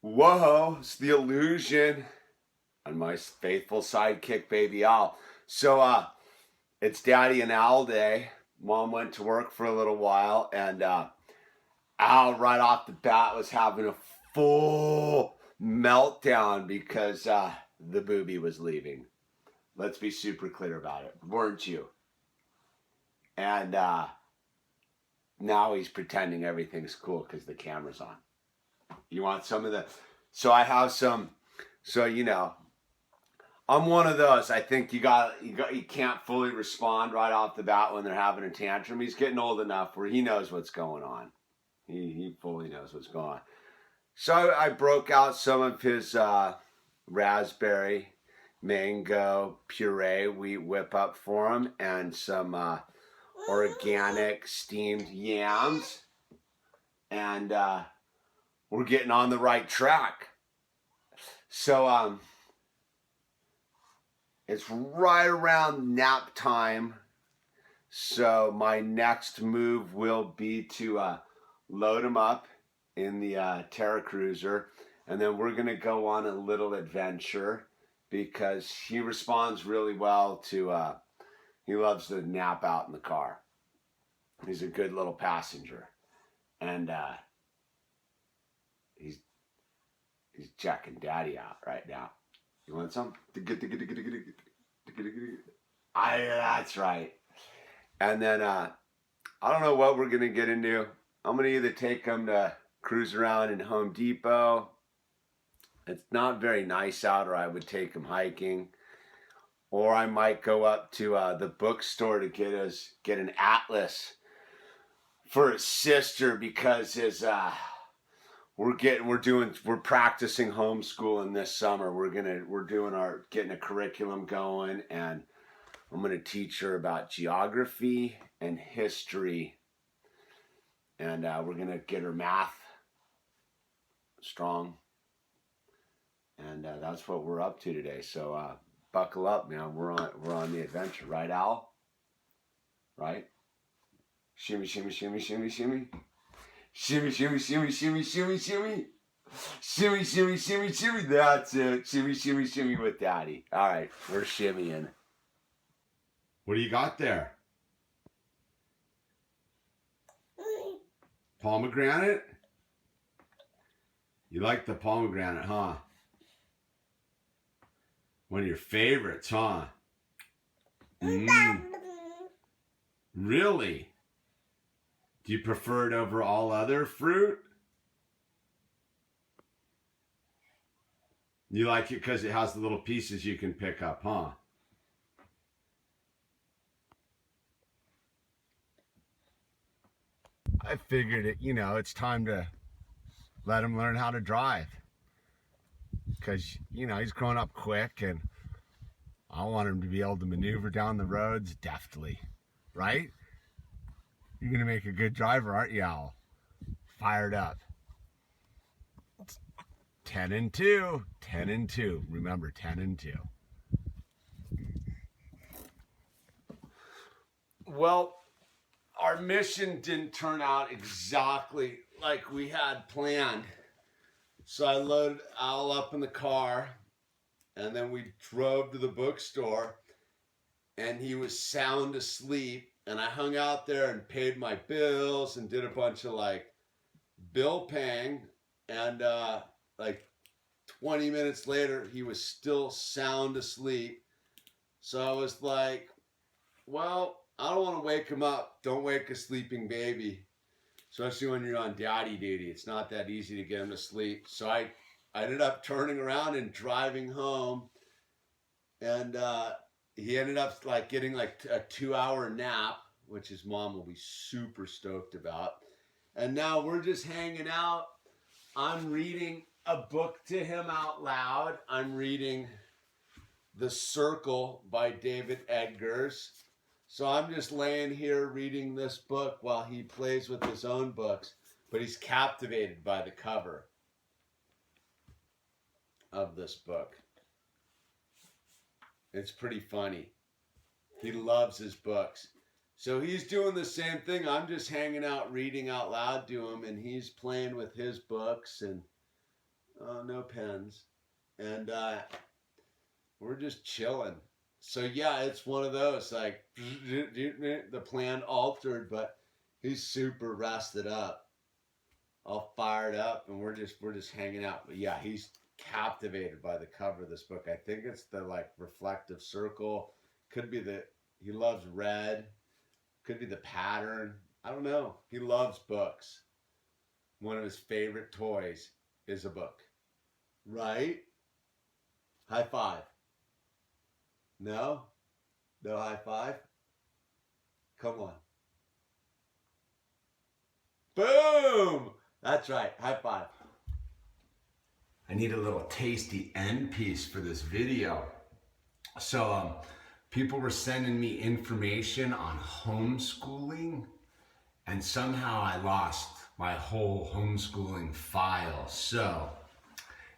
Whoa, it's the illusion on my faithful sidekick, Baby Al. So, it's Daddy and Al day. Mom went to work for a little while, and Al, right off the bat, was having a full meltdown because the booby was leaving. Let's be super clear about it, weren't you? And now he's pretending everything's cool because the camera's on. You want some of the? So I have some. So I'm one of those. I think you can't fully respond right off the bat when they're having a tantrum. He's getting old enough where he knows what's going on. He fully knows what's going on. So I broke out some of his raspberry mango puree we whip up for him, and some organic steamed yams, and we're getting on the right track. So it's right around nap time. So my next move will be to load him up in the Terra Cruiser, and then we're gonna go on a little adventure because he responds really well to. He loves to nap out in the car. He's a good little passenger, and he's checking Daddy out right now. You want some? That's right. And then I don't know what we're gonna get into. I'm gonna either take him to cruise around in Home Depot. It's not very nice out, or I would take him hiking. Or I might go up to the bookstore to get an atlas for his sister because we're practicing homeschooling this summer. We're getting a curriculum going, and I'm gonna teach her about geography and history, and we're gonna get her math strong, and that's what we're up to today. So buckle up, man. We're on the adventure, right, Al? Right? Shimmy, shimmy, shimmy, shimmy, shimmy. Shimmy, shimmy, shimmy, shimmy, shimmy, shimmy. Shimmy, shimmy, shimmy, shimmy. That's it. Shimmy, shimmy, shimmy with Daddy. All right, we're shimmying. What do you got there? Pomegranate? You like the pomegranate, huh? One of your favorites, huh? Really? Do you prefer it over all other fruit? You like it because it has the little pieces you can pick up, huh? I figured it's time to let him learn how to drive. Because, he's growing up quick, and I want him to be able to maneuver down the roads deftly, right? You're going to make a good driver, aren't you, Al? Fired up. 10 and 2. 10 and 2. Remember, 10 and 2. Well, our mission didn't turn out exactly like we had planned. So I loaded Al up in the car, and then we drove to the bookstore, and he was sound asleep. And I hung out there and paid my bills and did a bunch of bill paying. And 20 minutes later, he was still sound asleep. So I was like, well, I don't want to wake him up. Don't wake a sleeping baby. Especially when you're on daddy duty. It's not that easy to get him to sleep. So I ended up turning around and driving home. And he ended up getting a 2-hour nap, which his mom will be super stoked about. And now we're just hanging out. I'm reading a book to him out loud. I'm reading The Circle by David Edgars. So I'm just laying here reading this book while he plays with his own books. But he's captivated by the cover of this book. It's pretty funny. He loves his books. So he's doing the same thing. I'm just hanging out, reading out loud to him, and he's playing with his books. And no pens. And we're just chilling. So yeah, it's one of those, like, the plan altered, but he's super rested up, all fired up, and we're just hanging out. But yeah, he's captivated by the cover of this book. I think it's the like reflective circle. Could be he loves red. Could be the pattern. I don't know. He loves books. One of his favorite toys is a book. Right? High five. No? No high five? Come on. Boom! That's right. High five. I need a little tasty end piece for this video. So, people were sending me information on homeschooling, and somehow I lost my whole homeschooling file. So,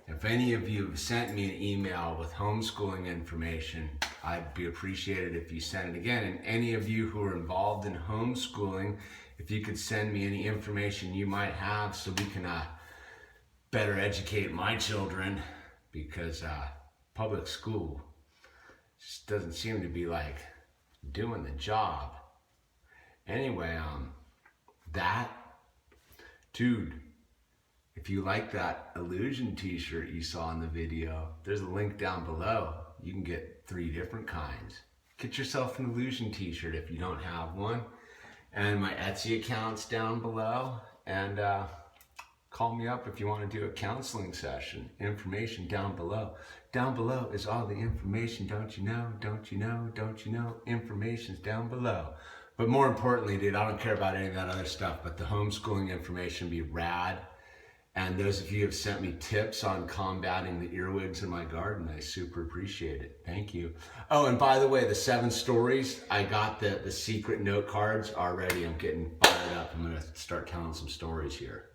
if any of you have sent me an email with homeschooling information, I'd be appreciated if you send it again. And any of you who are involved in homeschooling, if you could send me any information you might have so we can better educate my children, because public school just doesn't seem to be like doing the job. Anyway, dude, if you like that Illusion t-shirt you saw in the video, there's a link down below. You can get 3 different kinds. Get yourself an Illusion t-shirt if you don't have one. And my Etsy account's down below. And call me up if you want to do a counseling session. Information down below. Down below is all the information. Don't you know? Don't you know? Don't you know? Information's down below. But more importantly, dude, I don't care about any of that other stuff, but the homeschooling information be rad. And those of you who have sent me tips on combating the earwigs in my garden, I super appreciate it. Thank you. Oh, and by the way, the 7 stories, I got the secret note cards already. I'm getting fired up. I'm going to start telling some stories here.